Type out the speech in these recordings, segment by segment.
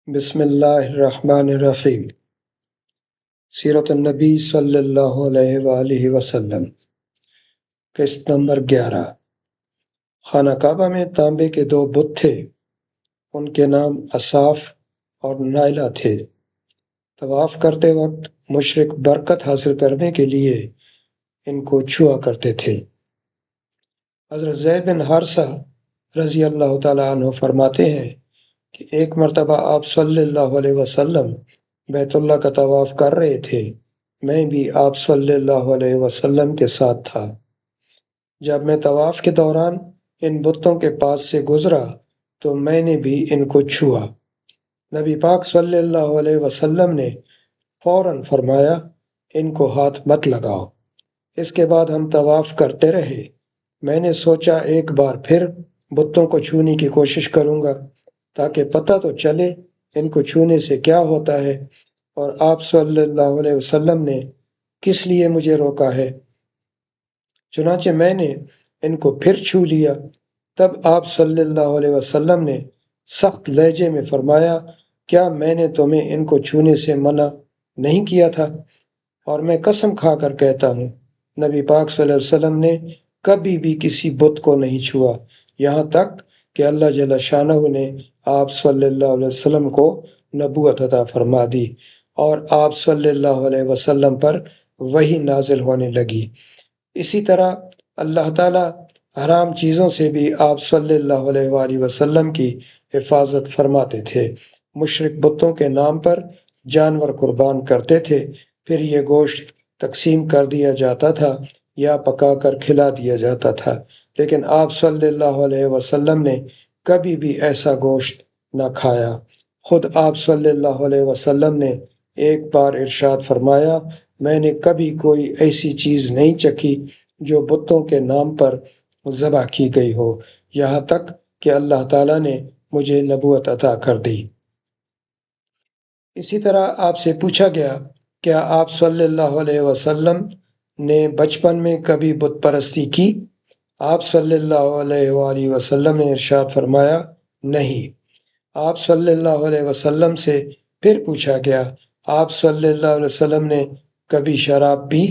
بسم اللہ الرحمن الرحیم۔ سیرت النبی صلی اللہ علیہ وآلہ وسلم، قسط نمبر 11۔ خانہ کعبہ میں تانبے کے دو بت تھے، ان کے نام اصاف اور نائلہ تھے۔ طواف کرتے وقت مشرک برکت حاصل کرنے کے لیے ان کو چھوا کرتے تھے۔ حضرت زید بن حارثہ رضی اللہ تعالیٰ عنہ فرماتے ہیں کہ ایک مرتبہ آپ صلی اللہ علیہ وسلم بیت اللہ کا طواف کر رہے تھے، میں بھی آپ صلی اللہ علیہ وسلم کے ساتھ تھا۔ جب میں طواف کے دوران ان بتوں کے پاس سے گزرا تو میں نے بھی ان کو چھوا۔ نبی پاک صلی اللہ علیہ وسلم نے فوراً فرمایا، ان کو ہاتھ مت لگاؤ۔ اس کے بعد ہم طواف کرتے رہے۔ میں نے سوچا ایک بار پھر بتوں کو چھونے کی کوشش کروں گا تاکہ پتہ تو چلے ان کو چھونے سے کیا ہوتا ہے اور آپ صلی اللہ علیہ وسلم نے کس لیے مجھے روکا ہے۔ چنانچہ میں نے ان کو پھر چھو لیا۔ تب آپ صلی اللہ علیہ وسلم نے سخت لہجے میں فرمایا، کیا میں نے تمہیں ان کو چھونے سے منع نہیں کیا تھا؟ اور میں قسم کھا کر کہتا ہوں، نبی پاک صلی اللہ علیہ وسلم نے کبھی بھی کسی بت کو نہیں چھوا، یہاں تک کہ اللہ جل شانہ نے آپ صلی اللہ علیہ وسلم کو نبوت عطا فرما دی اور آپ صلی اللہ علیہ وسلم پر وحی نازل ہونے لگی۔ اسی طرح اللہ تعالیٰ حرام چیزوں سے بھی آپ صلی اللہ علیہ وآلہ وسلم کی حفاظت فرماتے تھے۔ مشرک بتوں کے نام پر جانور قربان کرتے تھے، پھر یہ گوشت تقسیم کر دیا جاتا تھا یا پکا کر کھلا دیا جاتا تھا، لیکن آپ صلی اللہ علیہ وسلم نے کبھی بھی ایسا گوشت نہ کھایا۔ خود آپ صلی اللہ علیہ وسلم نے ایک بار ارشاد فرمایا، میں نے کبھی کوئی ایسی چیز نہیں چکھی جو بتوں کے نام پر ذبح کی گئی ہو، یہاں تک کہ اللہ تعالیٰ نے مجھے نبوت عطا کر دی۔ اسی طرح آپ سے پوچھا گیا، کیا آپ صلی اللہ علیہ وسلم نے بچپن میں کبھی بت پرستی کی؟ آپ صلی اللہ علیہ وآلہ وسلم نے ارشاد فرمایا، نہیں۔ آپ صلی اللہ علیہ وسلم سے پھر پوچھا گیا، آپ صلی اللہ علیہ وسلم نے کبھی شراب پی؟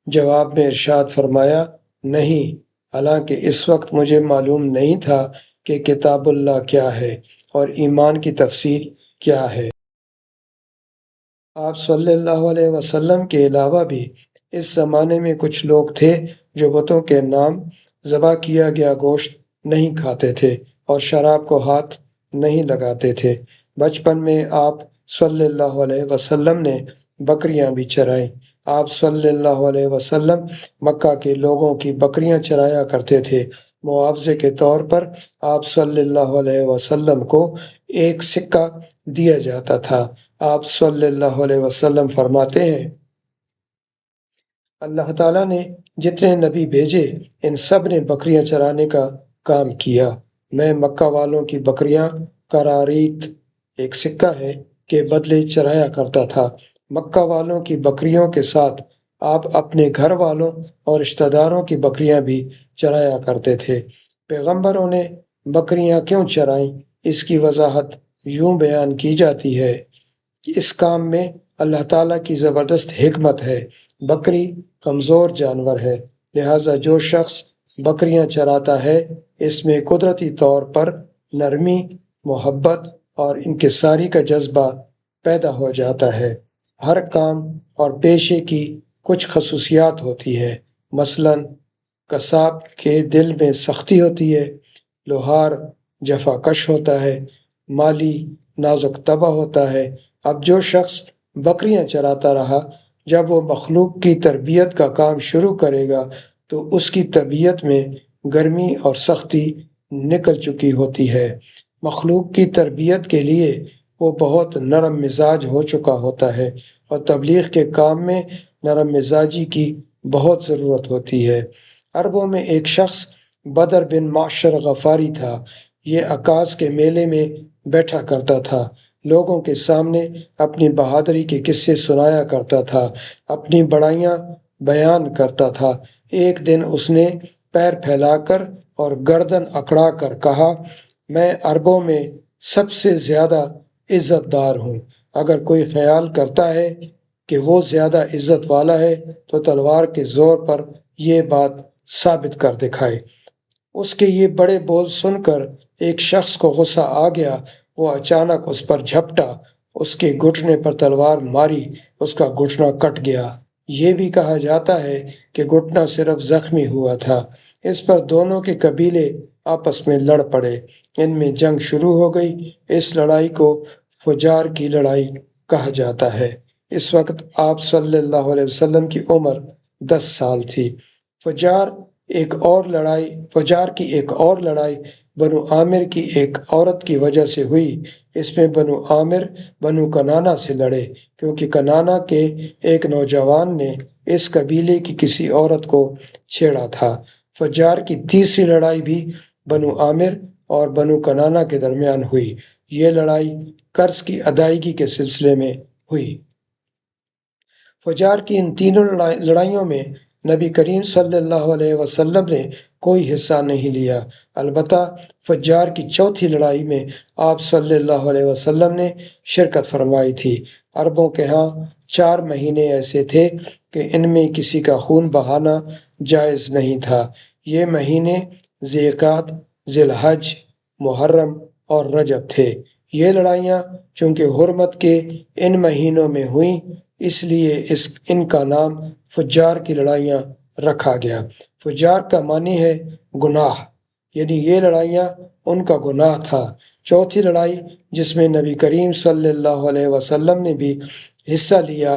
جواب میں ارشاد فرمایا، نہیں، حالانکہ اس وقت مجھے معلوم نہیں تھا کہ کتاب اللہ کیا ہے اور ایمان کی تفصیل کیا ہے۔ آپ صلی اللہ علیہ وسلم کے علاوہ بھی اس زمانے میں کچھ لوگ تھے جو بتوں کے نام ذبح کیا گیا گوشت نہیں کھاتے تھے اور شراب کو ہاتھ نہیں لگاتے تھے۔ بچپن میں آپ صلی اللہ علیہ وسلم نے بکریاں بھی چرائیں۔ آپ صلی اللہ علیہ وسلم مکہ کے لوگوں کی بکریاں چرایا کرتے تھے۔ معاوضے کے طور پر آپ صلی اللہ علیہ وسلم کو ایک سکہ دیا جاتا تھا۔ آپ صلی اللہ علیہ وسلم فرماتے ہیں، اللہ تعالیٰ نے جتنے نبی بھیجے ان سب نے بکریاں چرانے کا کام کیا۔ میں مکہ والوں کی بکریاں قراریت، ایک سکہ ہے، کے بدلے چرایا کرتا تھا۔ مکہ والوں کی بکریوں کے ساتھ آپ اپنے گھر والوں اور رشتہ داروں کی بکریاں بھی چرایا کرتے تھے۔ پیغمبروں نے بکریاں کیوں چرائیں، اس کی وضاحت یوں بیان کی جاتی ہے کہ اس کام میں اللہ تعالیٰ کی زبردست حکمت ہے۔ بکری کمزور جانور ہے، لہٰذا جو شخص بکریاں چراتا ہے اس میں قدرتی طور پر نرمی، محبت اور انکساری کا جذبہ پیدا ہو جاتا ہے۔ ہر کام اور پیشے کی کچھ خصوصیات ہوتی ہے، مثلاً قصاب کے دل میں سختی ہوتی ہے، لوہار جفا کش ہوتا ہے، مالی نازک طبع ہوتا ہے۔ اب جو شخص بکریاں چراتا رہا، جب وہ مخلوق کی تربیت کا کام شروع کرے گا تو اس کی طبیعت میں گرمی اور سختی نکل چکی ہوتی ہے۔ مخلوق کی تربیت کے لیے وہ بہت نرم مزاج ہو چکا ہوتا ہے اور تبلیغ کے کام میں نرم مزاجی کی بہت ضرورت ہوتی ہے۔ عربوں میں ایک شخص بدر بن معشر غفاری تھا۔ یہ عکاظ کے میلے میں بیٹھا کرتا تھا، لوگوں کے سامنے اپنی بہادری کے قصے سنایا کرتا تھا، اپنی بڑائیاں بیان کرتا تھا۔ ایک دن اس نے پیر پھیلا کر اور گردن اکڑا کر کہا، میں عربوں میں سب سے زیادہ عزت دار ہوں۔ اگر کوئی خیال کرتا ہے کہ وہ زیادہ عزت والا ہے تو تلوار کے زور پر یہ بات ثابت کر دکھائے۔ اس کے یہ بڑے بول سن کر ایک شخص کو غصہ آ گیا۔ وہ اچانک اس پر جھپٹا، اس کے گھٹنے پر تلوار ماری، اس کا گھٹنا کٹ گیا۔ یہ بھی کہا جاتا ہے کہ گھٹنا صرف زخمی ہوا تھا۔ اس پر دونوں کے قبیلے آپس میں لڑ پڑے، ان میں جنگ شروع ہو گئی۔ اس لڑائی کو فجار کی لڑائی کہا جاتا ہے۔ اس وقت آپ صلی اللہ علیہ وسلم کی عمر 10 سال تھی۔ فجار کی ایک اور لڑائی بنو عامر کی ایک عورت کی وجہ سے ہوئی۔ اس میں بنو عامر بنو کنانہ سے لڑے، کیونکہ کنانہ کے ایک نوجوان نے اس قبیلے کی کسی عورت کو چھیڑا تھا۔ فجار کی تیسری لڑائی بھی بنو عامر اور بنو کنانہ کے درمیان ہوئی۔ یہ لڑائی قرض کی ادائیگی کے سلسلے میں ہوئی۔ فجار کی ان تینوں لڑائیوں میں نبی کریم صلی اللہ علیہ وسلم نے کوئی حصہ نہیں لیا۔ البتہ فجار کی چوتھی لڑائی میں آپ صلی اللہ علیہ وسلم نے شرکت فرمائی تھی۔ عربوں کے ہاں 4 مہینے ایسے تھے کہ ان میں کسی کا خون بہانا جائز نہیں تھا۔ یہ مہینے ذی القعدہ، ذی الحج، محرم اور رجب تھے۔ یہ لڑائیاں چونکہ حرمت کے ان مہینوں میں ہوئیں، اس لیے ان کا نام فجار کی لڑائیاں رکھا گیا۔ فجار کا معنی ہے گناہ، یعنی یہ لڑائیاں ان کا گناہ تھا۔ چوتھی لڑائی جس میں نبی کریم صلی اللہ علیہ وسلم نے بھی حصہ لیا،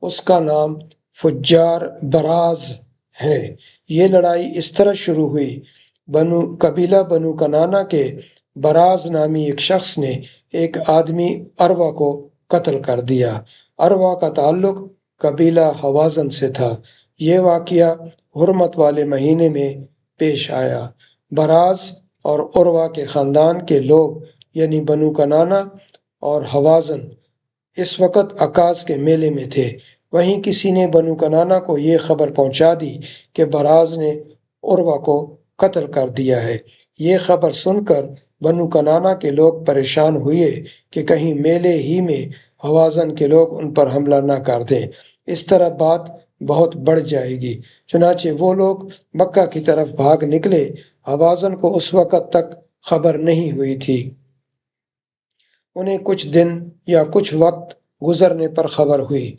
اس کا نام فجار براز ہے۔ یہ لڑائی اس طرح شروع ہوئی۔ قبیلہ بنو کنانہ کے براز نامی ایک شخص نے ایک آدمی عروہ کو قتل کر دیا۔ عروہ کا تعلق قبیلہ حوازن سے تھا۔ یہ واقعہ حرمت والے مہینے میں پیش آیا۔ براز اور عروہ کے خاندان کے لوگ یعنی بنو کنانہ اور حوازن اس وقت عکاظ کے میلے میں تھے۔ وہیں کسی نے بنو کنانہ کو یہ خبر پہنچا دی کہ براز نے عروہ کو قتل کر دیا ہے۔ یہ خبر سن کر بنو کنانہ کے لوگ پریشان ہوئے کہ کہیں میلے ہی میں حوازن کے لوگ ان پر حملہ نہ کر دیں، اس طرح بات بہت بڑھ جائے گی۔ چنانچہ وہ لوگ مکہ کی طرف بھاگ نکلے۔ حوازن کو اس وقت تک خبر نہیں ہوئی تھی۔ انہیں کچھ دن یا کچھ وقت گزرنے پر خبر ہوئی۔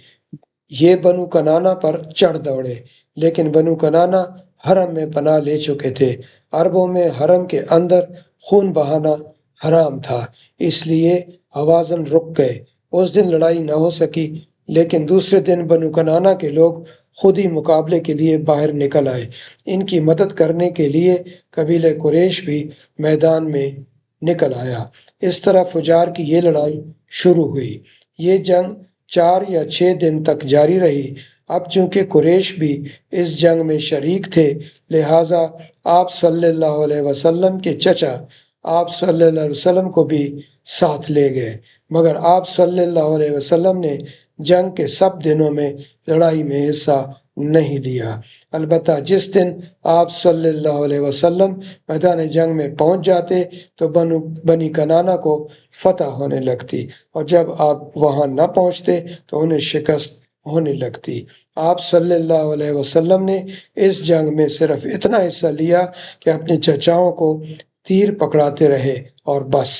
یہ بنو کنانہ پر چڑھ دوڑے، لیکن بنو کنانہ حرم میں پناہ لے چکے تھے۔ عربوں میں حرم کے اندر خون بہانا حرام تھا، اس لیے حوازن رک گئے۔ اس دن لڑائی نہ ہو سکی، لیکن دوسرے دن بنو کنانہ کے لوگ خود ہی مقابلے کے لیے باہر نکل آئے۔ ان کی مدد کرنے کے لیے قبیلہ قریش بھی میدان میں نکل آیا۔ اس طرح فجار کی یہ لڑائی شروع ہوئی۔ یہ جنگ 4 یا 6 دن تک جاری رہی۔ اب چونکہ قریش بھی اس جنگ میں شریک تھے، لہٰذا آپ صلی اللہ علیہ وسلم کے چچا آپ صلی اللہ علیہ وسلم کو بھی ساتھ لے گئے، مگر آپ صلی اللہ علیہ وسلم نے جنگ کے سب دنوں میں لڑائی میں حصہ نہیں لیا۔ البتہ جس دن آپ صلی اللہ علیہ وسلم میدان جنگ میں پہنچ جاتے تو بنی کنانہ کو فتح ہونے لگتی، اور جب آپ وہاں نہ پہنچتے تو انہیں شکست ہونے لگتی۔ آپ صلی اللہ علیہ وسلم نے اس جنگ میں صرف اتنا حصہ لیا کہ اپنے چچاؤں کو تیر پکڑاتے رہے اور بس۔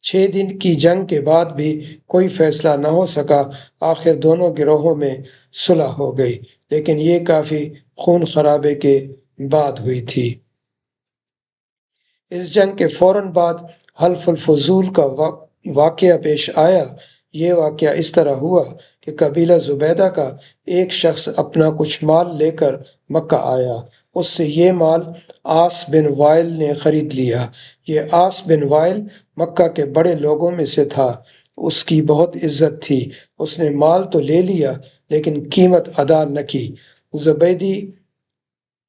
6 دن کی جنگ کے بعد بھی کوئی فیصلہ نہ ہو سکا۔ آخر دونوں گروہوں میں صلح ہو گئی، لیکن یہ کافی خون خرابے کے بعد ہوئی تھی۔ اس جنگ کے فوراً بعد حلف الفضول کا واقعہ پیش آیا۔ یہ واقعہ اس طرح ہوا کہ قبیلہ زبیدہ کا ایک شخص اپنا کچھ مال لے کر مکہ آیا۔ اس سے یہ مال عاص بن وائل نے خرید لیا۔ یہ عاص بن وائل مکہ کے بڑے لوگوں میں سے تھا، اس کی بہت عزت تھی۔ اس نے مال تو لے لیا لیکن قیمت ادا نہ کی۔ زبیدی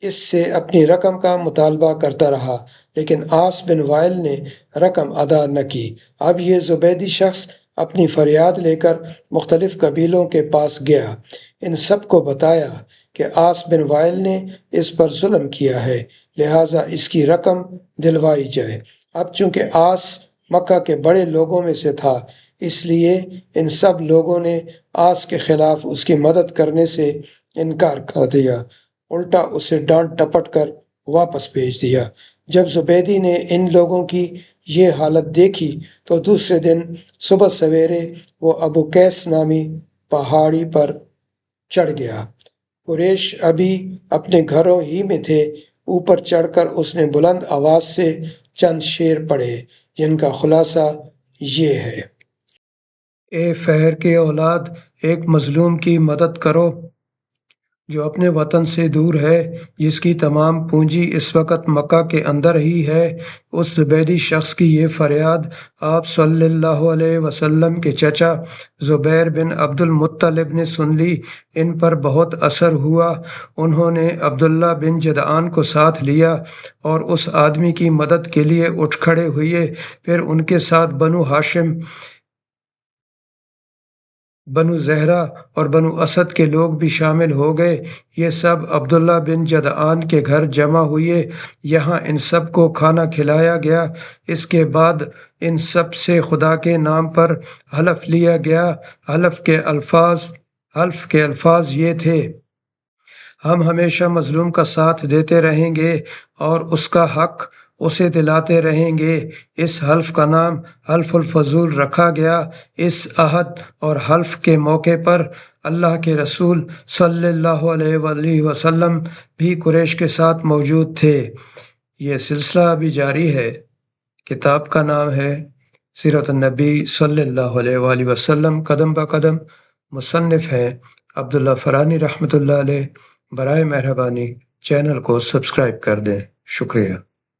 اس سے اپنی رقم کا مطالبہ کرتا رہا، لیکن عاص بن وائل نے رقم ادا نہ کی۔ اب یہ زبیدی شخص اپنی فریاد لے کر مختلف قبیلوں کے پاس گیا، ان سب کو بتایا کہ عاص بن وائل نے اس پر ظلم کیا ہے، لہٰذا اس کی رقم دلوائی جائے۔ اب چونکہ عاص مکہ کے بڑے لوگوں میں سے تھا، اس لیے ان سب لوگوں نے آس کے خلاف اس کی مدد کرنے سے انکار کر دیا، الٹا اسے ڈانٹ ڈپٹ کر واپس بھیج دیا۔ جب زبیدی نے ان لوگوں کی یہ حالت دیکھی تو دوسرے دن صبح سویرے وہ ابو قیس نامی پہاڑی پر چڑھ گیا۔ قریش ابھی اپنے گھروں ہی میں تھے۔ اوپر چڑھ کر اس نے بلند آواز سے چند شعر پڑھے جن کا خلاصہ یہ ہے: اے فہر کے اولاد، ایک مظلوم کی مدد کرو جو اپنے وطن سے دور ہے، جس کی تمام پونجی اس وقت مکہ کے اندر ہی ہے۔ اس زبیدی شخص کی یہ فریاد آپ صلی اللہ علیہ وسلم کے چچا زبیر بن عبد المطلب نے سن لی۔ ان پر بہت اثر ہوا۔ انہوں نے عبداللہ بن جدعان کو ساتھ لیا اور اس آدمی کی مدد کے لیے اٹھ کھڑے ہوئے۔ پھر ان کے ساتھ بنو ہاشم، بنو زہرہ اور بنو اسد کے لوگ بھی شامل ہو گئے۔ یہ سب عبداللہ بن جدعان کے گھر جمع ہوئے۔ یہاں ان سب کو کھانا کھلایا گیا۔ اس کے بعد ان سب سے خدا کے نام پر حلف لیا گیا۔ حلف کے الفاظ یہ تھے: ہم ہمیشہ مظلوم کا ساتھ دیتے رہیں گے اور اس کا حق اسے دلاتے رہیں گے۔ اس حلف کا نام حلف الفضول رکھا گیا۔ اس عہد اور حلف کے موقع پر اللہ کے رسول صلی اللہ علیہ وآلہ وسلم بھی قریش کے ساتھ موجود تھے۔ یہ سلسلہ ابھی جاری ہے۔ کتاب کا نام ہے سیرت النبی صلی اللہ علیہ وآلہ وسلم قدم بہ قدم۔ مصنف ہیں عبداللہ فرانی رحمۃ اللہ علیہ۔ برائے مہربانی چینل کو سبسکرائب کر دیں۔ شکریہ۔